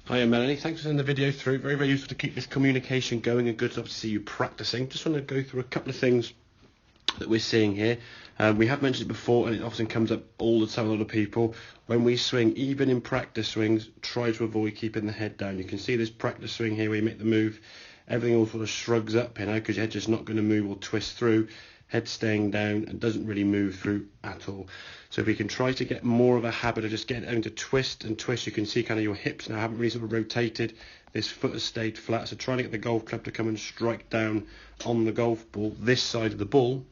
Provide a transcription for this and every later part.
Hiya Melanie, thanks for sending the video through. Very, very useful to keep this communication going and good to see you practicing. Just want to go through a couple of things that we're seeing here. We have mentioned it before, and it often comes up all the time with a lot of people. When we swing, even in practice swings, try to avoid keeping the head down. You can see this practice swing here where you make the move. Everything all sort of shrugs up, because your head's just not going to move or twist through. Head staying down and doesn't really move through at all. So if we can try to get more of a habit of just getting to twist and twist, you can see kind of your hips now haven't really sort of rotated. This foot has stayed flat. So trying to get the golf club to come and strike down on the golf ball, this side of the ball,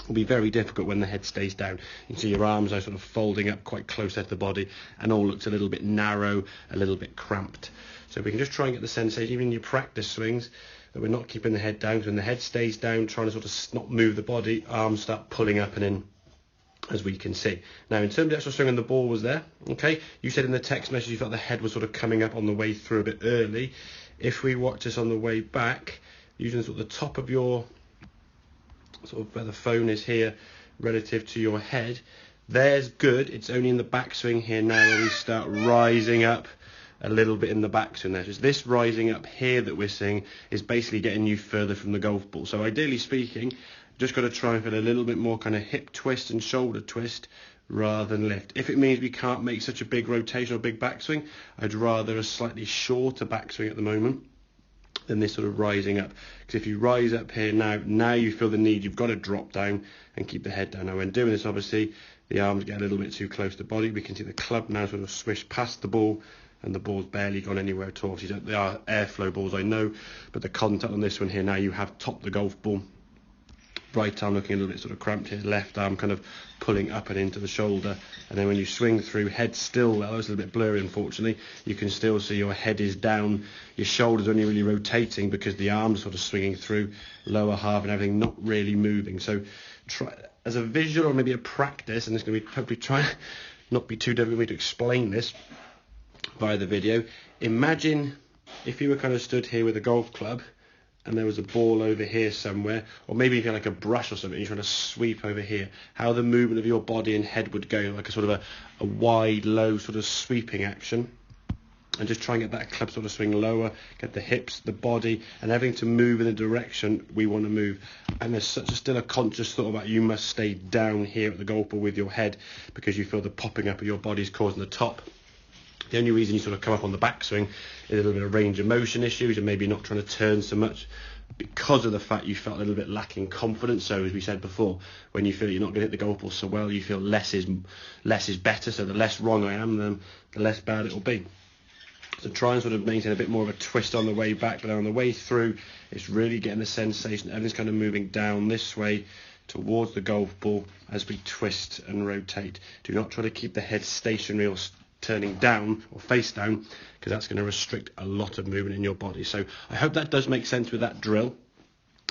will be very difficult when the head stays down. You can see your arms are sort of folding up quite close to the body and all looks a little bit narrow, a little bit cramped. So we can just try and get the sensation, even in your practice swings, that we're not keeping the head down. So when the head stays down, trying to sort of not move the body, arms start pulling up and in, as we can see. Now, in terms of the actual swing and the ball was there, okay? You said in the text message you felt the head was sort of coming up on the way through a bit early. If we watch this on the way back, using sort of the top of your, sort of where the phone is here, relative to your head, there's good. It's only in the backswing here now where we start rising up a little bit in the backswing there. Just this rising up here that we're seeing is basically getting you further from the golf ball. So ideally speaking, just got to try and feel a little bit more kind of hip twist and shoulder twist rather than lift. If it means we can't make such a big rotation or big backswing, I'd rather a slightly shorter backswing at the moment than this sort of rising up. Because if you rise up here now you feel the need, you've got to drop down and keep the head down. Now when doing this, obviously the arms get a little bit too close to the body. We can see the club now sort of swish past the ball, and the ball's barely gone anywhere at all. So they are airflow balls, I know, but the contact on this one here now, you have topped the golf ball. Right arm looking a little bit sort of cramped here, left arm kind of pulling up and into the shoulder, and then when you swing through, head still, well, it's a little bit blurry unfortunately, you can still see your head is down, your shoulders only really rotating because the arms sort of swinging through, lower half and everything not really moving. So try as a visual or maybe a practice, and it's going to be hopefully try not be too difficult for me to explain this via the video. Imagine if you were kind of stood here with a golf club and there was a ball over here somewhere, or maybe even like a brush or something, you're trying to sweep over here, how the movement of your body and head would go, like a sort of a wide, low sort of sweeping action. And just try and get that club sort of swing lower, get the hips, the body, and everything to move in the direction we want to move. And there's still a conscious thought about you must stay down here at the golf ball with your head because you feel the popping up of your body is causing the top. The only reason you sort of come up on the backswing is a little bit of range of motion issues and maybe not trying to turn so much because of the fact you felt a little bit lacking confidence. So as we said before, when you feel you're not going to hit the golf ball so well, you feel less is better. So the less wrong I am, then the less bad it will be. So try and sort of maintain a bit more of a twist on the way back, but on the way through, it's really getting the sensation everything's kind of moving down this way towards the golf ball as we twist and rotate. Do not try to keep the head stationary or turning down or face down, because that's going to restrict a lot of movement in your body. So I hope that does make sense with that drill.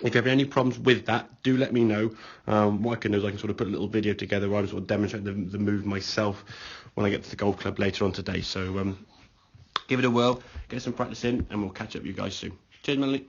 If you have any problems with that, do let me know. What I can do is I can sort of put a little video together where I'm sort of demonstrating the move myself when I get to the golf club later on today. So give it a whirl, get some practice in, and we'll catch up with you guys soon. Cheers, Melanie.